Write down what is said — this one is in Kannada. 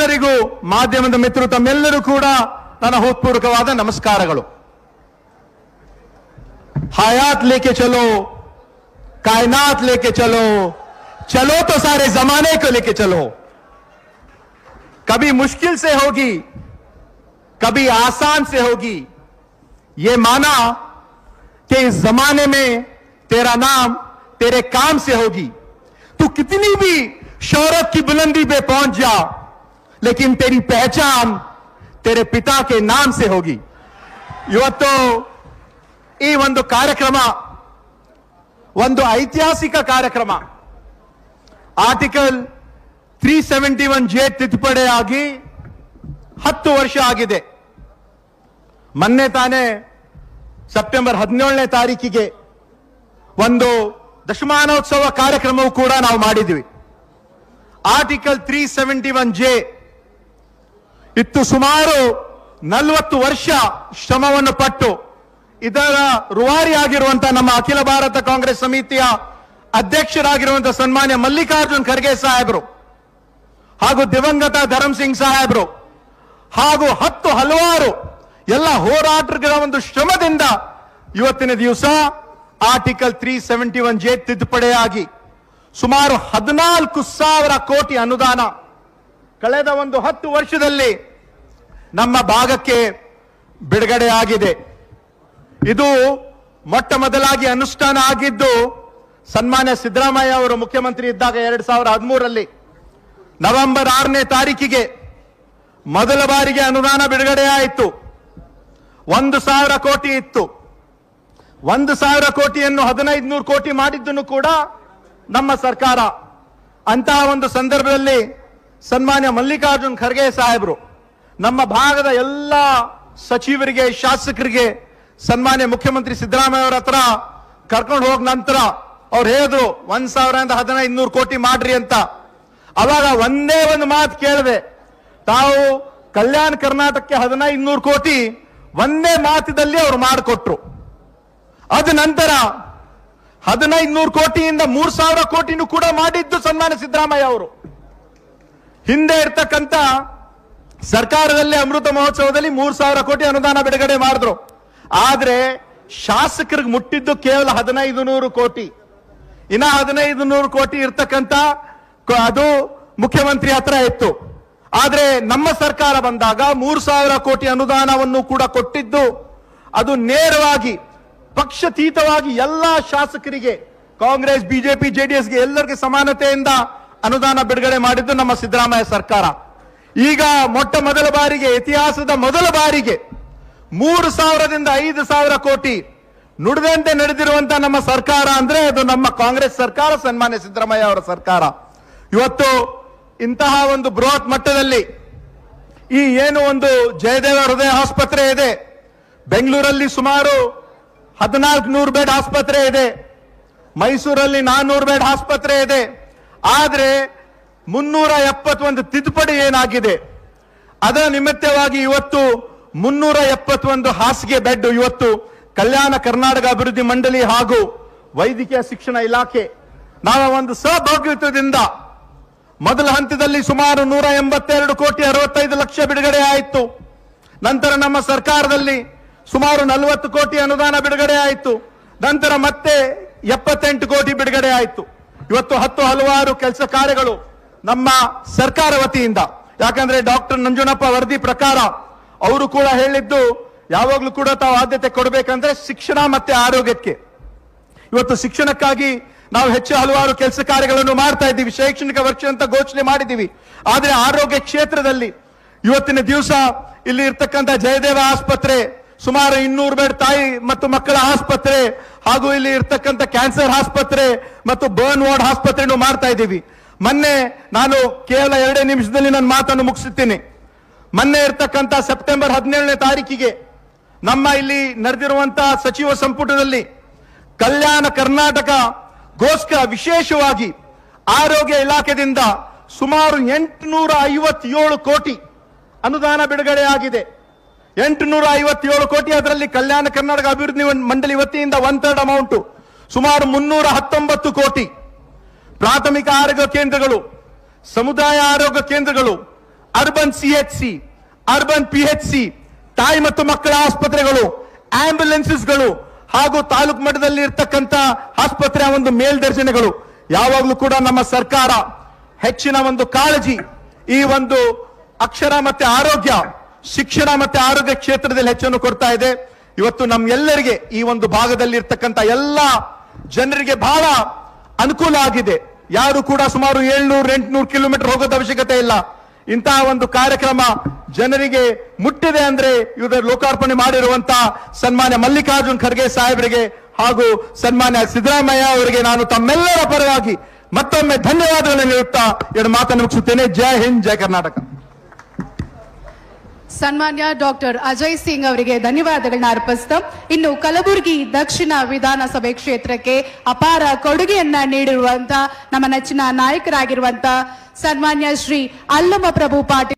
ತಮ್ಮೆಲ್ಲರಿಗೂ ಮಾಧ್ಯಮದ ಮಿತ್ರರು ತಮ್ಮೆಲ್ಲರೂ ಕೂಡ ನನ್ನ ಹೃತ್ಪೂರ್ವಕವಾದ ನಮಸ್ಕಾರಗಳು. हयात लेके चलो, कायनात लेके चलो, चलो तो सारे जमाने को लेके चलो. कभी मुश्किल से होगी, कभी आसान से होगी. ये माना कि इस जमाने में तेरा नाम तेरे काम से होगी. तू कितनी भी शोहरत की बुलंदी पे पहुंच जा, लेकिन तेरी पहचान तेरे पिता के नाम से होगी. ಇವತ್ತು ಈ ಒಂದು ಕಾರ್ಯಕ್ರಮ ಒಂದು ಐತಿಹಾಸಿಕ ಕಾರ್ಯಕ್ರಮ. ಆರ್ಟಿಕಲ್ 371J ತಿದ್ದುಪಡಿ ಆಗಿ 10 ವರ್ಷ ಆಗಿದೆ. ಮೊನ್ನೆ ತಾನೇ ಸೆಪ್ಟೆಂಬರ್ 17ನೇ ತಾರೀಕಿಗೆ ಒಂದು ದಶಮಾನೋತ್ಸವ ಕಾರ್ಯಕ್ರಮವು ಕೂಡ ನಾವು ಮಾಡಿದ್ವಿ. ಆರ್ಟಿಕಲ್ 371J ಇತ್ತು ಸುಮಾರು 40 ವರ್ಷ ಶ್ರಮವನ್ನು ಪಟ್ಟು ಇದರ ರೂವಾರಿಯಾಗಿರುವಂತಹ ನಮ್ಮ ಅಖಿಲ ಭಾರತ ಕಾಂಗ್ರೆಸ್ ಸಮಿತಿಯ ಅಧ್ಯಕ್ಷರಾಗಿರುವಂತಹ ಸನ್ಮಾನ್ಯ ಮಲ್ಲಿಕಾರ್ಜುನ್ ಖರ್ಗೆ ಸಾಹೇಬರು ಹಾಗೂ ದಿವಂಗತ ಧರಮ್ ಸಿಂಗ್ ಸಾಹೇಬರು ಹಾಗೂ ಹಲವಾರು ಎಲ್ಲ ಹೋರಾಟಗಾರರ ಒಂದು ಶ್ರಮದಿಂದ ಇವತ್ತಿನ ದಿವಸ ಆರ್ಟಿಕಲ್ 371J ತಿದ್ದುಪಡಿಯಾಗಿ ಸುಮಾರು 14,000 ಕೋಟಿ ಅನುದಾನ ಕಳೆದ ಒಂದು 10 ವರ್ಷದಲ್ಲಿ ನಮ್ಮ ಭಾಗಕ್ಕೆ ಬಿಡುಗಡೆ ಆಗಿದೆ. ಇದು ಮೊಟ್ಟ ಮೊದಲಾಗಿ ಅನುಷ್ಠಾನ ಆಗಿದ್ದು ಸನ್ಮಾನ್ಯ ಸಿದ್ದರಾಮಯ್ಯ ಅವರು ಮುಖ್ಯಮಂತ್ರಿ ಇದ್ದಾಗ 2013ರಲ್ಲಿ ನವೆಂಬರ್ 6ನೇ ತಾರೀಕಿಗೆ ಮೊದಲ ಬಾರಿಗೆ ಅನುದಾನ ಬಿಡುಗಡೆ ಆಯಿತು. 1,000 ಕೋಟಿ ಇತ್ತು. 1,000 ಕೋಟಿಯನ್ನು 1,500 ಕೋಟಿ ಮಾಡಿದ್ದನ್ನು ಕೂಡ ನಮ್ಮ ಸರ್ಕಾರ. ಅಂತಹ ಒಂದು ಸಂದರ್ಭದಲ್ಲಿ ಸನ್ಮಾನ್ಯ ಮಲ್ಲಿಕಾರ್ಜುನ್ ಖರ್ಗೆ ಸಾಹೇಬರು ನಮ್ಮ ಭಾಗದ ಎಲ್ಲ ಸಚಿವರಿಗೆ, ಶಾಸಕರಿಗೆ ಸನ್ಮಾನ್ಯ ಮುಖ್ಯಮಂತ್ರಿ ಸಿದ್ದರಾಮಯ್ಯ ಅವರ ಹತ್ರ ಕರ್ಕೊಂಡು ಹೋದ ನಂತರ ಅವ್ರು ಹೇಳಿದ್ರು 1,000ರಿಂದ 1,500 ಕೋಟಿ ಮಾಡ್ರಿ ಅಂತ. ಅವಾಗ ಒಂದೇ ಒಂದು ಮಾತು ಕೇಳಿದೆ, ತಾವು ಕಲ್ಯಾಣ ಕರ್ನಾಟಕಕ್ಕೆ 1,500 ಕೋಟಿ ಒಂದೇ ಮಾತಿನಲ್ಲಿ ಅವರು ಮಾಡಿಕೊಟ್ರು. ಅದ ನಂತರ 1,500 ಕೋಟಿಯಿಂದ 3,000 ಕೋಟಿನೂ ಕೂಡ ಮಾಡಿದ್ದು ಸನ್ಮಾನ್ಯ ಸಿದ್ದರಾಮಯ್ಯ ಅವರು. ಹಿಂದೆ ಇರ್ತಕ್ಕಂಥ ಸರ್ಕಾರದಲ್ಲಿ ಅಮೃತ ಮಹೋತ್ಸವದಲ್ಲಿ 3,000 ಕೋಟಿ ಅನುದಾನ ಬಿಡುಗಡೆ ಮಾಡಿದ್ರು. ಆದ್ರೆ ಶಾಸಕರಿಗೆ ಮುಟ್ಟಿದ್ದು ಕೇವಲ 1,500 ಕೋಟಿ. ಇನ್ನ 1,500 ಕೋಟಿ ಇರ್ತಕ್ಕಂಥ ಅದು ಮುಖ್ಯಮಂತ್ರಿ ಹತ್ರ ಇತ್ತು. ಆದ್ರೆ ನಮ್ಮ ಸರ್ಕಾರ ಬಂದಾಗ 3,000 ಕೋಟಿ ಅನುದಾನವನ್ನು ಕೂಡ ಕೊಟ್ಟಿದ್ದು ಅದು ನೇರವಾಗಿ ಪಕ್ಷಾತೀತವಾಗಿ ಎಲ್ಲಾ ಶಾಸಕರಿಗೆ, ಕಾಂಗ್ರೆಸ್, ಬಿಜೆಪಿ, ಜೆಡಿಎಸ್ಗೆ ಎಲ್ಲರಿಗೆ ಸಮಾನತೆಯಿಂದ ಅನುದಾನ ಬಿಡುಗಡೆ ಮಾಡಿದ್ದು ನಮ್ಮ ಸಿದ್ದರಾಮಯ್ಯ ಸರ್ಕಾರ. ಈಗ ಮೊಟ್ಟ ಮೊದಲ ಬಾರಿಗೆ, ಇತಿಹಾಸದ ಮೊದಲ ಬಾರಿಗೆ 3,000ದಿಂದ 5,000 ಕೋಟಿ ನುಡಿದಂತೆ ನಡೆದಿರುವಂತಹ ನಮ್ಮ ಸರ್ಕಾರ ಅಂದ್ರೆ ಅದು ನಮ್ಮ ಕಾಂಗ್ರೆಸ್ ಸರ್ಕಾರ, ಸನ್ಮಾನ್ಯ ಸಿದ್ದರಾಮಯ್ಯ ಅವರ ಸರ್ಕಾರ. ಇವತ್ತು ಇಂತಹ ಒಂದು ಬೃಹತ್ ಮಟ್ಟದಲ್ಲಿ ಈ ಏನು ಒಂದು ಜಯದೇವ ಹೃದಯ ಆಸ್ಪತ್ರೆ ಇದೆ, ಬೆಂಗಳೂರಲ್ಲಿ ಸುಮಾರು 1,400 ಬೆಡ್ ಆಸ್ಪತ್ರೆ ಇದೆ, ಮೈಸೂರಲ್ಲಿ 400 ಬೆಡ್ ಆಸ್ಪತ್ರೆ ಇದೆ. ಆದ್ರೆ 371 ತಿದ್ದುಪಡಿ ಏನಾಗಿದೆ, ಅದರ ನಿಮಿತ್ತವಾಗಿ ಇವತ್ತು 371 ಹಾಸಿಗೆ ಬೆಡ್ ಇವತ್ತು ಕಲ್ಯಾಣ ಕರ್ನಾಟಕ ಅಭಿವೃದ್ಧಿ ಮಂಡಳಿ ಹಾಗೂ ವೈದ್ಯಕೀಯ ಶಿಕ್ಷಣ ಇಲಾಖೆ ನಾವು ಒಂದು ಸಹಭಾಗಿತ್ವದಿಂದ ಮೊದಲ ಹಂತದಲ್ಲಿ ಸುಮಾರು 182 ಕೋಟಿ 65 ಲಕ್ಷ ಬಿಡುಗಡೆ ಆಯಿತು. ನಂತರ ನಮ್ಮ ಸರ್ಕಾರದಲ್ಲಿ ಸುಮಾರು 40 ಕೋಟಿ ಅನುದಾನ ಬಿಡುಗಡೆ ಆಯಿತು. ನಂತರ ಮತ್ತೆ 78 ಕೋಟಿ ಬಿಡುಗಡೆ ಆಯಿತು. ಇವತ್ತು ಹಲವಾರು ಕೆಲಸ ಕಾರ್ಯಗಳು ನಮ್ಮ ಸರ್ಕಾರ ವತಿಯಿಂದ, ಯಾಕಂದ್ರೆ ಡಾಕ್ಟರ್ ನಂಜುನಪ್ಪ ವರದಿ ಪ್ರಕಾರ ಅವರು ಕೂಡ ಹೇಳಿದ್ದು ಯಾವಾಗ್ಲೂ ಕೂಡ ತಾವು ಆದ್ಯತೆ ಕೊಡಬೇಕಂದ್ರೆ ಶಿಕ್ಷಣ ಮತ್ತೆ ಆರೋಗ್ಯಕ್ಕೆ. ಇವತ್ತು ಶಿಕ್ಷಣಕ್ಕಾಗಿ ನಾವು ಹೆಚ್ಚು ಹಲವಾರು ಕೆಲಸ ಕಾರ್ಯಗಳನ್ನು ಮಾಡ್ತಾ ಇದ್ದೀವಿ, ಶೈಕ್ಷಣಿಕ ವರ್ಷ ಅಂತ ಘೋಷಣೆ ಮಾಡಿದ್ದೀವಿ. ಆದ್ರೆ ಆರೋಗ್ಯ ಕ್ಷೇತ್ರದಲ್ಲಿ ಇವತ್ತಿನ ದಿವಸ ಇಲ್ಲಿ ಇರ್ತಕ್ಕಂಥ ಜಯದೇವ ಆಸ್ಪತ್ರೆ, ಸುಮಾರು 200 ಬೆಡ್ ತಾಯಿ ಮತ್ತು ಮಕ್ಕಳ ಆಸ್ಪತ್ರೆ ಹಾಗೂ ಇಲ್ಲಿ ಇರ್ತಕ್ಕಂಥ ಕ್ಯಾನ್ಸರ್ ಆಸ್ಪತ್ರೆ ಮತ್ತು ಬರ್ನ್ ವಾರ್ಡ್ ಆಸ್ಪತ್ರೆಯನ್ನು ಮಾಡ್ತಾ ಇದ್ದೀವಿ. ಮೊನ್ನೆ ನಾನು ಕೇವಲ 2 ನಿಮಿಷದಲ್ಲಿ ನನ್ನ ಮಾತನ್ನು ಮುಗಿಸುತ್ತೀನಿ. ಮೊನ್ನೆ ಇರ್ತಕ್ಕಂಥ ಸೆಪ್ಟೆಂಬರ್ 17ನೇ ತಾರೀಕಿಗೆ ನಮ್ಮ ಇಲ್ಲಿ ನಡೆದಿರುವಂತಹ ಸಚಿವ ಸಂಪುಟದಲ್ಲಿ ಕಲ್ಯಾಣ ಕರ್ನಾಟಕಗೋಸ್ಕರ ವಿಶೇಷವಾಗಿ ಆರೋಗ್ಯ ಇಲಾಖೆಯಿಂದ ಸುಮಾರು 857 ಕೋಟಿ ಅನುದಾನ ಬಿಡುಗಡೆ ಆಗಿದೆ. 857 ಕೋಟಿ, ಅದರಲ್ಲಿ ಕಲ್ಯಾಣ ಕರ್ನಾಟಕ ಅಭಿವೃದ್ಧಿ ಮಂಡಳಿ ವತಿಯಿಂದ 1/3 ಅಮೌಂಟ್ ಸುಮಾರು 319 ಕೋಟಿ. ಪ್ರಾಥಮಿಕ ಆರೋಗ್ಯ ಕೇಂದ್ರಗಳು, ಸಮುದಾಯ ಆರೋಗ್ಯ ಕೇಂದ್ರಗಳು, ಅರ್ಬನ್ ಸಿಎಚ್ಸಿ, ಅರ್ಬನ್ ಪಿಎಚ್ಸಿ, ತಾಯಿ ಮತ್ತು ಮಕ್ಕಳ ಆಸ್ಪತ್ರೆಗಳು, ಆಂಬ್ಯುಲೆನ್ಸಸ್ಗಳು ಹಾಗೂ ತಾಲೂಕು ಮಟ್ಟದಲ್ಲಿ ಇರ್ತಕ್ಕಂಥ ಆಸ್ಪತ್ರೆಯ ಒಂದು ಮೇಲ್ದರ್ಜನೆಗಳು ಯಾವಾಗಲೂ ಕೂಡ ನಮ್ಮ ಸರ್ಕಾರ ಹೆಚ್ಚಿನ ಒಂದು ಕಾಳಜಿ ಈ ಒಂದು ಅಕ್ಷರ ಮತ್ತೆ ಆರೋಗ್ಯ, ಶಿಕ್ಷಣ ಮತ್ತೆ ಆರೋಗ್ಯ ಕ್ಷೇತ್ರದಲ್ಲಿ ಹೆಚ್ಚನ್ನು ಕೊಡ್ತಾ ಇದೆ. ಇವತ್ತು ನಮ್ಗೆಲ್ಲರಿಗೆ ಈ ಒಂದು ಭಾಗದಲ್ಲಿ ಇರ್ತಕ್ಕಂಥ ಎಲ್ಲ ಜನರಿಗೆ ಬಹಳ ಅನುಕೂಲ ಆಗಿದೆ. ಯಾರು ಕೂಡ ಸುಮಾರು 700-800 ಕಿಲೋಮೀಟರ್ ಹೋಗೋದ ಅವಶ್ಯಕತೆ ಇಲ್ಲ. ಇಂತಹ ಒಂದು ಕಾರ್ಯಕ್ರಮ ಜನರಿಗೆ ಮುಟ್ಟಿದೆ ಅಂದ್ರೆ ಇವರ ಲೋಕಾರ್ಪಣೆ ಮಾಡಿರುವಂತಹ ಸನ್ಮಾನ್ಯ ಮಲ್ಲಿಕಾರ್ಜುನ್ ಖರ್ಗೆ ಸಾಹೇಬರಿಗೆ ಹಾಗೂ ಸನ್ಮಾನ್ಯ ಸಿದ್ದರಾಮಯ್ಯ ಅವರಿಗೆ ನಾನು ತಮ್ಮೆಲ್ಲರ ಪರವಾಗಿ ಮತ್ತೊಮ್ಮೆ ಧನ್ಯವಾದಗಳನ್ನು ಹೇಳುತ್ತಾ ಎರಡು ಮಾತನ್ನು ಮುಗಿಸುತ್ತೇನೆ. ಜೈ ಹಿಂದ್, ಜೈ ಕರ್ನಾಟಕ. ಸನ್ಮಾನ್ಯ ಡಾಕ್ಟರ್ ಅಜಯ್ ಸಿಂಗ್ ಅವರಿಗೆ ಧನ್ಯವಾದಗಳನ್ನ ಅರ್ಪಿಸ್ತಾ ಇನ್ನು ಕಲಬುರಗಿ ದಕ್ಷಿಣ ವಿಧಾನಸಭೆ ಕ್ಷೇತ್ರಕ್ಕೆ ಅಪಾರ ಕೊಡುಗೆಯನ್ನ ನೀಡಿರುವಂತಹ ನಮ್ಮ ನೆಚ್ಚಿನ ನಾಯಕರಾಗಿರುವಂತಹ ಸನ್ಮಾನ್ಯ ಶ್ರೀ ಅಲ್ಲಮ ಪ್ರಭು ಪಾಟೀಲ್